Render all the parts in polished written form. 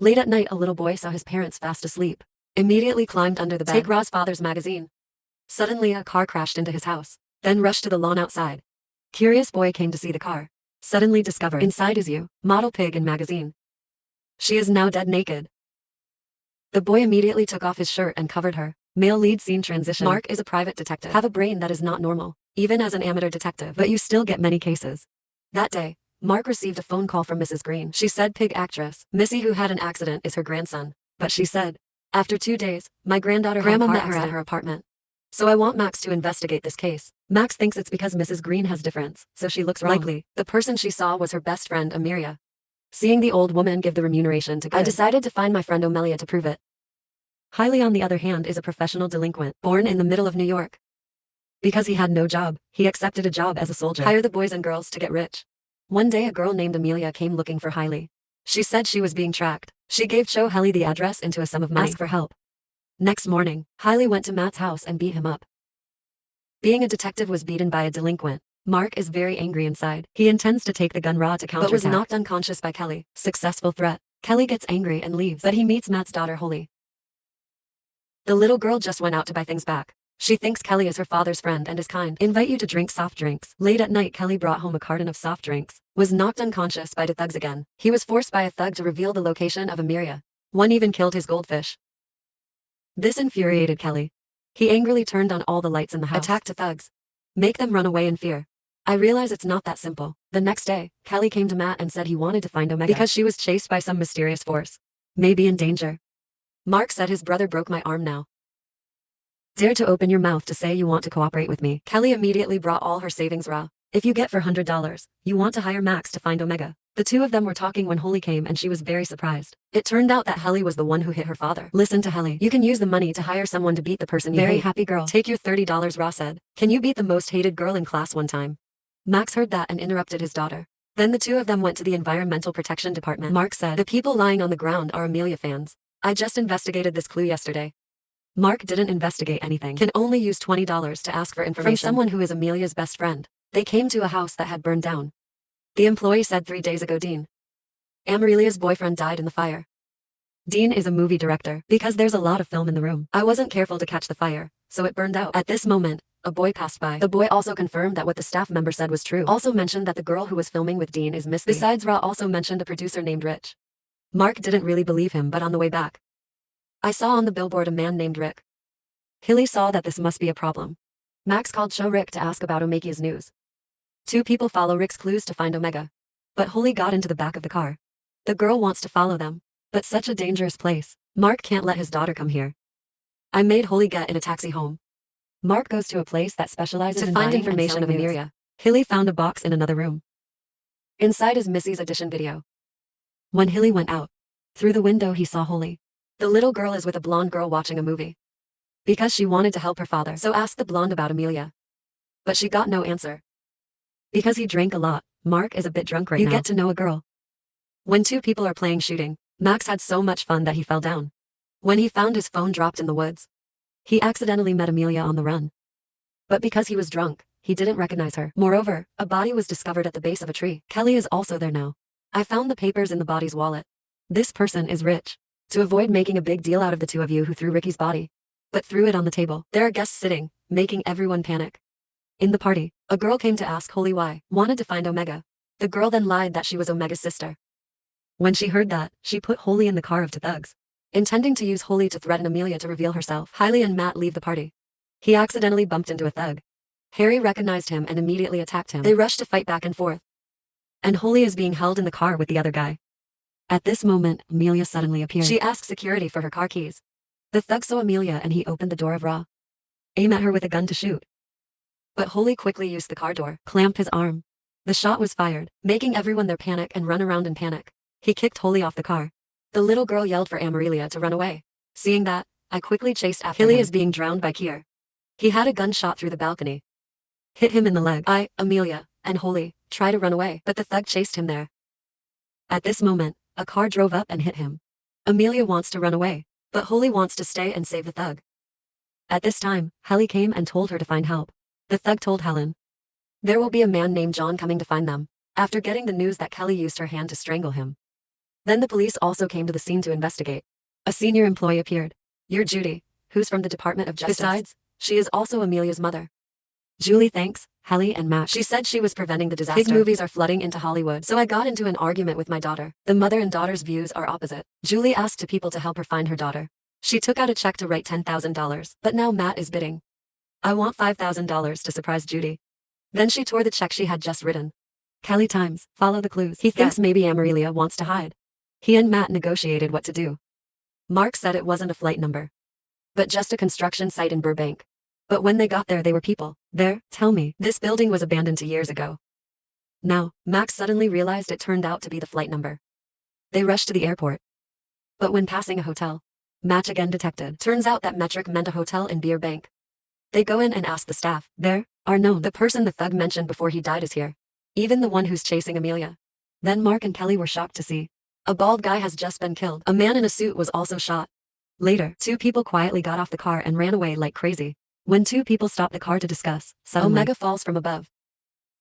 Late at night, a little boy saw his parents fast asleep. Immediately climbed under the bed. Take Ra's father's magazine. Suddenly, a car crashed into his house, then rushed to the lawn outside. Curious boy came to see the car. Suddenly discovered inside is you, model pig and magazine. She is now dead naked. The boy immediately took off his shirt and covered her. Male lead scene transition. Mark is a private detective. Have a brain that is not normal, even as an amateur detective, but you still get many cases. That day, Mark received a phone call from Mrs. Green. She said pig actress, Missy who had an accident is her grandson. But she said, after 2 days, my granddaughter Grandma met her at her apartment. So I want Max to investigate this case. Max thinks it's because Mrs. Green has difference, so she looks wrong. Likely, the person she saw was her best friend Amelia. Seeing the old woman give the remuneration to good, I decided to find my friend Amelia to prove it. Hailey, on the other hand, is a professional delinquent, born in the middle of New York. Because he had no job, he accepted a job as a soldier. Hire the boys and girls to get rich. One day a girl named Amelia came looking for Hailey. She said she was being tracked. She gave Hailey the address into a sum of money. Ask for help. Next morning, Hailey went to Matt's house and beat him up. Being a detective was beaten by a delinquent. Mark is very angry inside. He intends to take the gun Ra to counterattack, but was knocked unconscious by Kelly. Successful threat. Kelly gets angry and leaves, but he meets Matt's daughter Holly. The little girl just went out to buy things back. She thinks Kelly is her father's friend and is kind. Invite you to drink soft drinks. Late at night, Kelly brought home a carton of soft drinks. Was knocked unconscious by the thugs again. He was forced by a thug to reveal the location of Amelia. One even killed his goldfish. This infuriated Kelly. He angrily turned on all the lights in the house. Attacked the thugs. Make them run away in fear. I realize it's not that simple. The next day, Kelly came to Matt and said he wanted to find Omega because she was chased by some mysterious force. Maybe in danger. Mark said his brother broke my arm now. Dare to open your mouth to say you want to cooperate with me. Kelly immediately brought all her savings Ra. If you get for $100, you want to hire Max to find Omega. The two of them were talking when Holly came and she was very surprised. It turned out that Helly was the one who hit her father. Listen to Helly. You can use the money to hire someone to beat the person you hate. Very happy girl. Take your $30, Ra said. Can you beat the most hated girl in class one time? Max heard that and interrupted his daughter. Then the two of them went to the Environmental Protection Department. Mark said, the people lying on the ground are Amelia fans. I just investigated this clue yesterday. Mark didn't investigate anything. Can only use $20 to ask for information from someone who is Amelia's best friend. They came to a house that had burned down. The employee said 3 days ago Dean, Amelia's boyfriend, died in the fire. Dean is a movie director. Because there's a lot of film in the room, I wasn't careful to catch the fire, so it burned out. At this moment, a boy passed by. The boy also confirmed that what the staff member said was true. Also mentioned that the girl who was filming with Dean is Miss B. Besides, Ra also mentioned a producer named Rich. Mark didn't really believe him, but on the way back, I saw on the billboard a man named Rick. Hilly saw that this must be a problem. Max called Rick to ask about Omega's news. 2 people follow Rick's clues to find Omega. But Holly got into the back of the car. The girl wants to follow them. But such a dangerous place. Mark can't let his daughter come here. I made Holly get in a taxi home. Mark goes to a place that specializes in find information of Amelia. Hilly found a box in another room. Inside is Missy's audition video. When Hilly went out, through the window he saw Holly. The little girl is with a blonde girl watching a movie. Because she wanted to help her father, so asked the blonde about Amelia. But she got no answer. Because he drank a lot, Mark is a bit drunk right now. You get to know a girl. When 2 people are playing shooting, Max had so much fun that he fell down. When he found his phone dropped in the woods, he accidentally met Amelia on the run. But because he was drunk, he didn't recognize her. Moreover, a body was discovered at the base of a tree. Kelly is also there now. I found the papers in the body's wallet. This person is Rich. To avoid making a big deal out of the 2 of you who threw Ricky's body, but threw it on the table. There are guests sitting, making everyone panic. In the party, a girl came to ask Holly why, wanted to find Omega. The girl then lied that she was Omega's sister. When she heard that, she put Holly in the car of 2 thugs, intending to use Holly to threaten Amelia to reveal herself. Hailey and Matt leave the party. He accidentally bumped into a thug. Harry recognized him and immediately attacked him. They rushed to fight back and forth. And Holly is being held in the car with the other guy. At this moment, Amelia suddenly appeared. She asked security for her car keys. The thug saw Amelia and he opened the door of Ra. Aimed at her with a gun to shoot. But Holly quickly used the car door, clamped his arm. The shot was fired, making everyone there panic and run around in panic. He kicked Holly off the car. The little girl yelled for Amelia to run away. Seeing that, I quickly chased after him. Hilly is being drowned by Kier. He had a gunshot through the balcony. Hit him in the leg. I, Amelia, and Holly tried to run away, but the thug chased him there. At this moment, a car drove up and hit him. Amelia wants to run away, but Holly wants to stay and save the thug. At this time, Helly came and told her to find help. The thug told Helen, there will be a man named John coming to find them, after getting the news that Kelly used her hand to strangle him. Then the police also came to the scene to investigate. A senior employee appeared. "You're Judy, who's from the Department of Justice." Besides, she is also Amelia's mother. Julie thanks Helly and Max. She said she was preventing the disaster. Pig movies are flooding into Hollywood, so I got into an argument with my daughter. The mother and daughter's views are opposite. Julie asked people to help her find her daughter. She took out a check to write $10,000, but now Matt is bidding. "I want $5,000 to surprise Judy." Then she tore the check she had just written. Kelly times, follow the clues. He thinks maybe Amelia wants to hide. He and Matt negotiated what to do. Mark said it wasn't a flight number, but just a construction site in Burbank. But when they got there, they were people there. "Tell me, this building was abandoned 2 years ago." Now, Max suddenly realized it turned out to be the flight number. They rushed to the airport. But when passing a hotel, match again detected. Turns out that metric meant a hotel in Burbank. They go in and ask the staff. There are known. The person the thug mentioned before he died is here. Even the one who's chasing Amelia. Then Mark and Kelly were shocked to see. A bald guy has just been killed. A man in a suit was also shot. Later, 2 people quietly got off the car and ran away like crazy. When 2 people stopped the car to discuss, suddenly Omega falls from above.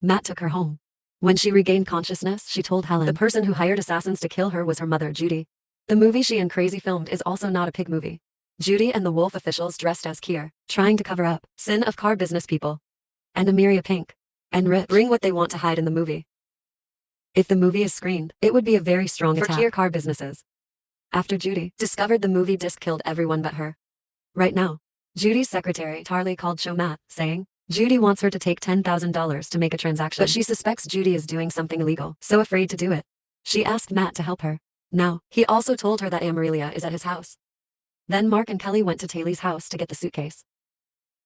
Matt took her home. When she regained consciousness, she told Helen the person who hired assassins to kill her was her mother, Judy. The movie she and Crazy filmed is also not a pig movie. Judy and the wolf officials dressed as Kier, trying to cover up sin of car business people. And Amelia Pink and Rich bring what they want to hide in the movie. If the movie is screened, it would be a very strong attack for Kier car businesses. After Judy discovered the movie disc killed everyone but her. Right now, Judy's secretary, Tarly, called Show Matt, saying, Judy wants her to take $10,000 to make a transaction, but she suspects Judy is doing something illegal, so afraid to do it. She asked Matt to help her. Now, he also told her that Amelia is at his house. Then Mark and Kelly went to Taylor's house to get the suitcase.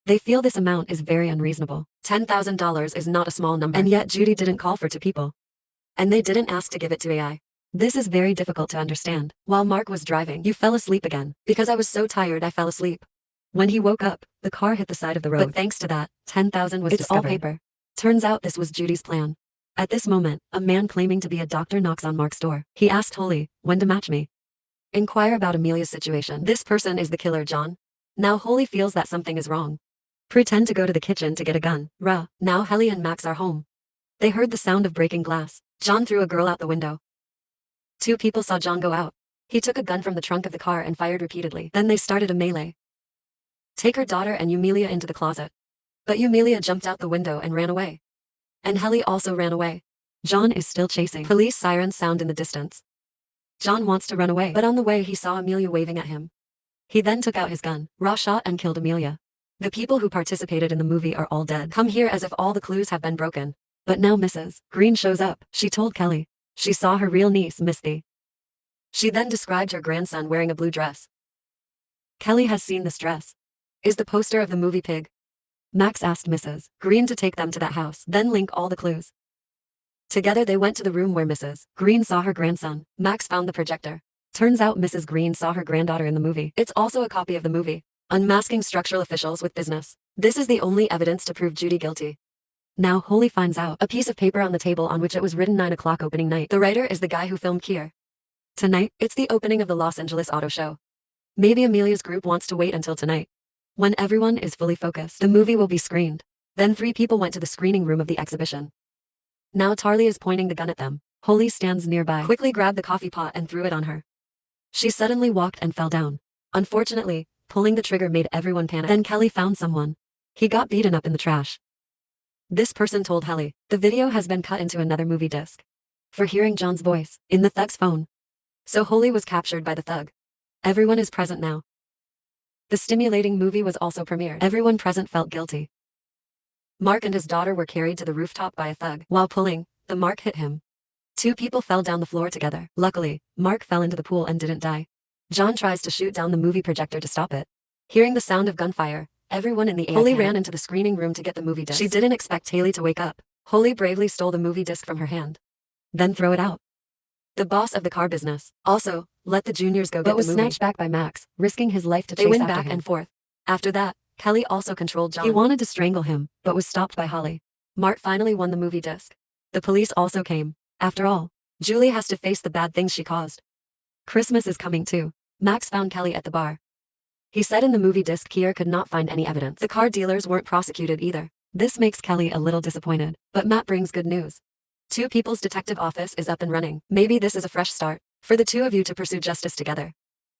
They feel this amount is very unreasonable. $10,000 is not a small number, and yet Judy didn't call for 2 people. And they didn't ask to give it to AI. This is very difficult to understand. While Mark was driving, you fell asleep again. Because I was so tired I fell asleep. When he woke up, the car hit the side of the road. But thanks to that, 10,000 was discovered. It's all paper. Turns out this was Judy's plan. At this moment, a man claiming to be a doctor knocks on Mark's door. He asked Holly, when to match me. Inquire about Amelia's situation. This person is the killer, John. Now Holly feels that something is wrong. Pretend to go to the kitchen to get a gun. Now Helly and Max are home. They heard the sound of breaking glass. John threw a girl out the window. 2 people saw John go out. He took a gun from the trunk of the car and fired repeatedly. Then they started a melee. Take her daughter and Amelia into the closet. But Amelia jumped out the window and ran away. And Helly also ran away. John is still chasing. Police sirens sound in the distance. John wants to run away, but on the way he saw Amelia waving at him. He then took out his gun, shot and killed Amelia. The people who participated in the movie are all dead. Come here as if all the clues have been broken. But now Mrs. Green shows up. She told Kelly she saw her real niece, Misty. She then described her grandson wearing a blue dress. Kelly has seen this dress. Is the poster of the movie Pig. Max asked Mrs. Green to take them to that house, then link all the clues. Together they went to the room where Mrs. Green saw her grandson. Max found the projector. Turns out Mrs. Green saw her granddaughter in the movie. It's also a copy of the movie. Unmasking structural officials with business. This is the only evidence to prove Judy guilty. Now Holly finds out a piece of paper on the table on which it was written 9 o'clock opening night. The writer is the guy who filmed Kier. Tonight, it's the opening of the Los Angeles Auto Show. Maybe Amelia's group wants to wait until tonight. When everyone is fully focused, the movie will be screened. Then 3 people went to the screening room of the exhibition. Now Tarly is pointing the gun at them. Holly stands nearby, quickly grabbed the coffee pot and threw it on her. She suddenly walked and fell down. Unfortunately, pulling the trigger made everyone panic. Then Kelly found someone. He got beaten up in the trash. This person told Helly, the video has been cut into another movie disc. For hearing John's voice, in the thug's phone. So Holly was captured by the thug. Everyone is present now. The stimulating movie was also premiered. Everyone present felt guilty. Mark and his daughter were carried to the rooftop by a thug. While pulling, the Mark hit him. 2 people fell down the floor together. Luckily, Mark fell into the pool and didn't die. John tries to shoot down the movie projector to stop it. Hearing the sound of gunfire, everyone in the air Holly ran into the screening room to get the movie disc. She didn't expect Haley to wake up. Holly bravely stole the movie disc from her hand. Then throw it out. The boss of the car business also let the juniors go get the movie. But was snatched back by Max, risking his life to chase after him. They went back and forth. After that, Kelly also controlled John. He wanted to strangle him, but was stopped by Holly. Mark finally won the movie disc. The police also came. After all, Julie has to face the bad things she caused. Christmas is coming too. Max found Kelly at the bar. He said in the movie disc Kier could not find any evidence. The car dealers weren't prosecuted either. This makes Kelly a little disappointed, but Matt brings good news. 2 People's Detective Office is up and running. Maybe this is a fresh start. For the two of you to pursue justice together.